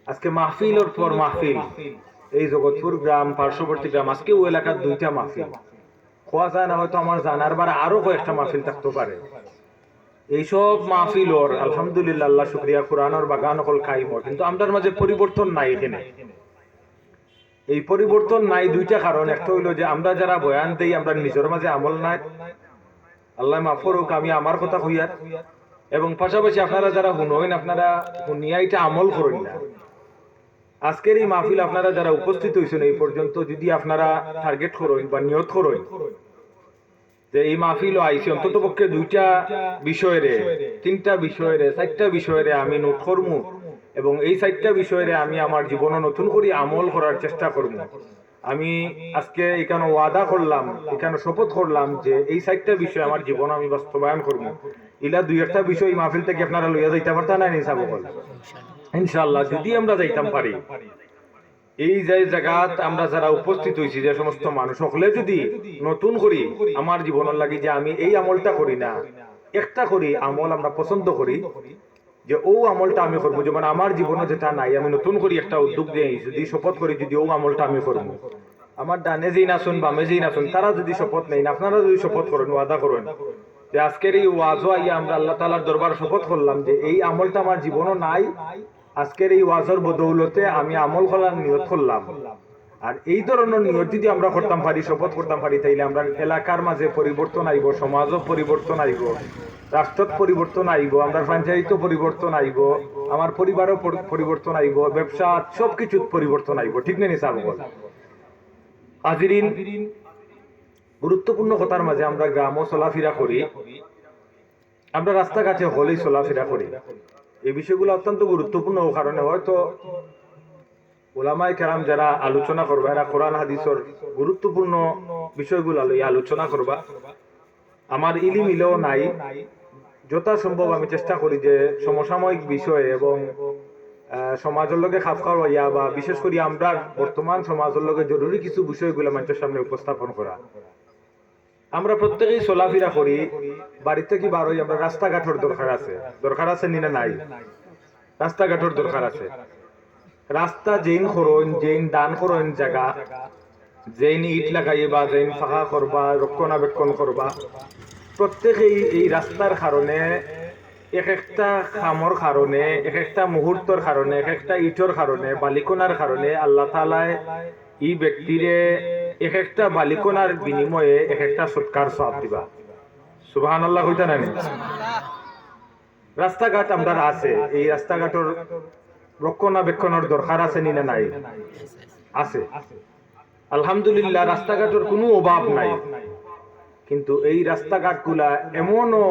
আজকে মাহফিলের পর মাহফিল, এই জগৎপুর গ্রাম পার্শ্ববর্তী গ্রাম, আজকে ওই এলাকার 2টা মাহফিল খোয়া যায় না, হয়তো আমার জানার বার আরো কয়েকটা মাহফিল থাকতে পারে। এইসব মাহফিলর আলহামদুলিল্লাহ, আল্লাহ শুকরিয়া, কোরআনের বাগান হল কাইম, কিন্তু আমাদের মাঝে পরিবর্তন নাই। এখানে এই পরিবর্তন নাই 2টা কারণ। একটা হইলো যে আমরা যারা বয়ান দেই আমরা নিজের মাঝে আমল নাই, আল্লাহ মাফ করুক, আমি আমার কথা হইয়ার। এবং পাশাপাশি আপনারা যারা শুনেন, আপনারা শুনিয়া এটা আমল করেন না। আজকের এই মাহফিল আপনারা যারা উপস্থিত হয়েছেন এই পর্যন্ত, যদি আপনারা টার্গেট করেন বা নিয়ত করেন যে এই মাহফিল আইসি অন্তত পক্ষে 2টা বিষয়ের, 3টা বিষয়ের, 4টা বিষয়ের আমি নোট করবো, এবং এই 4টা বিষয়ের আমি আমার জীবনে নতুন করে আমল করার চেষ্টা করবো। আমি আজকে এখানে ওয়াদা করলাম, এখানে শপথ করলাম যে এই 4টা বিষয় আমার জীবনে আমি বাস্তবায়ন করবো। ইলা 2-1টা বিষয় মাহফিল থেকে আপনারা লইয়া যাইতে পারতা না নিসাব বল, ইনশাআল্লাহ যদি আমরা যাইতাম পারি। এই যে জায়গাত আমরা যারা উপস্থিত হয়েছি, যে সমস্ত মানুষ সকলে যদি নতুন করি আমার জীবনের লাগি যে আমি এই আমলটা করি না, একটা করি আমল আমরা পছন্দ করি, যে ও আমলটা আমি করবো, যেমন আমার জীবনে যেটা নাই আমি নতুন করি একটা উদ্যোগ দিয়ে যদি শপথ করি যদি ও আমলটা আমি করবো। আমার ডানে যেই নাচুন বামে যেই নাচুন তারা যদি শপথ নেই, আপনারা যদি শপথ করেন, ওয়াদা করেন যে আজকের এই ওয়াজও আইয়া আমরা আল্লাহ তাআলার দরবার শপথ করলাম যে এই আমলটা আমার জীবনও নাই, আজকের এই ওয়াজের বদৌলতে আমি আমল করার নিয়ত করলাম। আর এই ধরনের নিয়ত যদি আমরা করতাম পারি, শপথ করতাম পারি, তাইলে আমরা এলাকার মাঝে পরিবর্তন আইব, সমাজও পরিবর্তন আইব, রাষ্ট্রত পরিবর্তন আইব, আমরা পঞ্চায়েতও পরিবর্তন আইব, আমার পরিবারও পরিবর্তন আইব, ব্যবসা সবকিছু পরিবর্তন আইব। ঠিক নেই নিসাব? হাজিরিন, গুরুত্বপূর্ণ কথার মাঝে আমরা গ্রামও চলাফেরা করি, আমরা রাস্তাঘাটে হলেই চলাফেরা করি। এই বিষয়গুলো অত্যন্ত গুরুত্বপূর্ণ কারণে হয়তো ওলামায়ে কেরাম যারা আলোচনা করবা এরা কোরআন হাদিসের গুরুত্বপূর্ণ বিষয়গুলো লইয়া আলোচনা করবা। আমার ইলিম ইলেও নাই, যথাসম্ভব আমি চেষ্টা করি যে সমসাময়িক বিষয় এবং সমাজের লগে খাপ খাওয়াইয়া, বা বিশেষ করে আমরা বর্তমান সমাজের লগে জরুরি কিছু বিষয়গুলো মানুষের সামনে উপস্থাপন করা। আমরা প্রত্যেকেই চলাফেরা করি, বাড়ি থেকে বার হই, আমরা রাস্তাঘাটের দরকার আছে, দরকার আছে নিনা নাই? রাস্তাঘাটের দরকার আছে। রাস্তা যেইন করইন, যেইন দান করইন জায়গা, যেইন ইট লাগাইবা, যেইন ফাঁকা করবা, রক্ষণাবেক্ষণ করবা, প্রত্যেকেই এই রাস্তার কারণে, এক একটা খামর কারণে, এক একটা মুহূর্তর কারণে, এক একটা ইটর কারণে, বালিকোনার কারণে আল্লাহ তাআলায় এই ব্যক্তিরে এক একটা বালিকোনার বিনিময়ে এক একটা সৎকার সওয়াব দিবা। সুবহানাল্লাহ হইতা না? রাস্তাঘাট আমরা আছে, এই রাস্তাঘাটের রক্ষণাবেক্ষণের দরকার আছে নিনা নাই? আছে। আলহামদুলিল্লাহ, রাস্তাঘাটের কোনো অভাব নাই, কিন্তু এই রাস্তাঘাট গুলা এমনও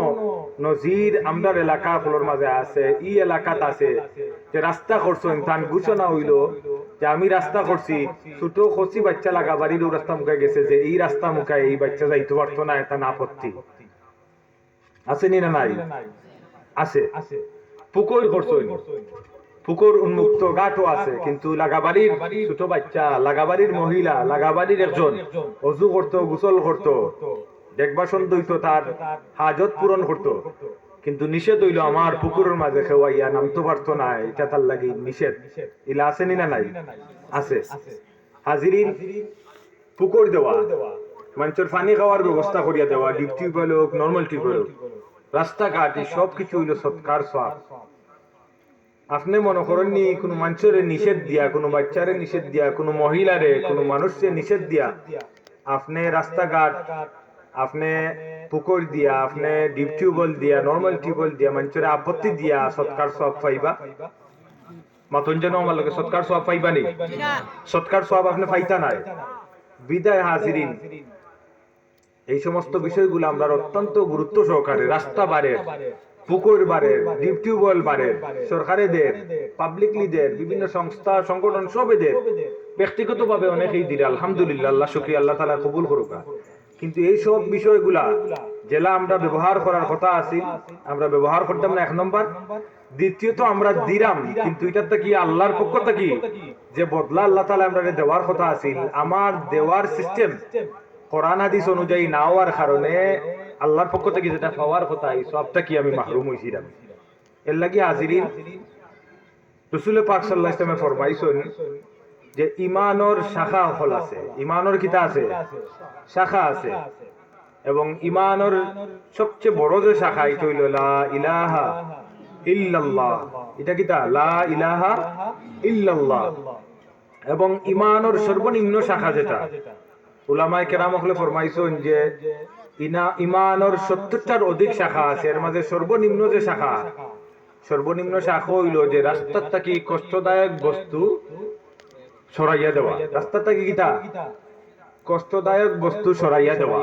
নজির আমরার এলাকা গুলোর মাঝে আছে, এই এলাকাত আছে যে রাস্তা করছেন তান ঘোষণা হইল যে আমি রাস্তা করছি, ছোট খসি বাচ্চা লাগা বাড়িরও রাস্তা মুখে গেছে যে এই রাস্তা মুখে এই বাচ্চা যাইতে পারতো না, এটা আপত্তি আছে নি না নাই? আছে। পুকুর করছেন, পুকুর উন্মুক্ত ঘাটও আছে, কিন্তু লাগাবাড়ির ছোট বাচ্চা, লাগাবাড়ির মহিলা, লাগাবাড়ির একজন অজু করতো, গোসল করতো, দেখবাসন দইতো, তার হাজত পূরণ করতো, কিন্তু নিষেধ হইল আমার পুকুরের মাঝে খেওয়াইয়া নামতে পারতো না, এটা তার লাগি নিষেধ। ইলা আছে নি না নাই? আছে। হাজিরিন, পুকুর দেওয়া, মানুষের পানি খাওয়ার ব্যবস্থা করিয়া দেওয়া, ডিপ টিউবওয়েল হোক, নর্মাল টিউবওয়েল হোক, রাস্তাঘাট, সবকিছু হইল সৎকার সওয়াব। আপনি মনে করেননি কোনো মানুষের নিষেধ দিয়া, কোনো বাচ্চারে নিষেধ দিয়া, কোনো মহিলারে, কোনো মানুষকে নিষেধ দিয়া আপনি রাস্তাঘাট, আপনি পুকুর দিয়া, আপনি ডিপ টিউবওয়েল দিয়া, নর্মাল টিউবওয়েল দিয়া মানুষের আপত্তি দিয়া সৎকার সওয়াব পাইবা? মাতন যেন আমার লোকে সৎকার সওয়াব পাইবা নি? সৎকার সওয়াব আপনি পাইতা নাই। বিদায় হাজিরিন, এই সমস্ত বিষয়গুলো আমরা অত্যন্ত গুরুত্ব সহকারে, রাস্তা বাড়ে, পুকুর বাড়ে, ডিপ টিউবওয়েল বাড়ে, সরকারেদের, পাবলিকলিদের, বিভিন্ন সংস্থা সংগঠন সবেদের, ব্যক্তিগতভাবে অনেকেই দিলে আলহামদুলিল্লাহ, আল্লাহ শুকরিয়া, আল্লাহ তাআলা কবুল করুক। কিন্তু এই সব বিষয়গুলা যেটা আমরা ব্যবহার করার কথা আছে আমরা ব্যবহার করতাম না, এক নম্বর। দ্বিতীয়ত আমরা দিলাম, কিন্তু এটা কি আল্লাহর পক্ষ থেকে যে বদলা আল্লাহ তাআলা আমরা দেওয়ার কথা আছে, আমার দেওয়ার সিস্টেম কোরআন হাদিস অনুযায়ী না হওয়ার কারণে আল্লাহর পক্ষ থেকে যেটা পাওয়ার কথা এই সবটা কি আমি মাহরুম হইছিলাম। এর লাগি হাজিরিন, রাসূল পাক সাল্লাল্লাহু আলাইহি ওয়াসাল্লাম ফরমাইছেন যে ইমানের শাখা হল আছে, ইমানের কিতা আছে, শাখা আছে, এবং ইমানের সবচেয়ে বড় যে শাখা এটা হইল লা ইলাহা ইল্লাল্লাহ। এটা কিতা লা ইলাহা ইল্লাল্লাহ। এবং ইমানের সর্বনিম্ন শাখা যেটা উলামায়ে কেরাম হলে ফরমাইছেন যে ইমানের 70টার অধিক শাখা আছে, এর মাঝে সর্বনিম্ন যে শাখা, সর্বনিম্ন শাখা হইল যে রাস্তার থাকি কষ্টদায়ক বস্তু সরাইয়া দেওয়া। রাস্তার থাকি কিতা কষ্টদায়ক বস্তু সরাইয়া দেওয়া।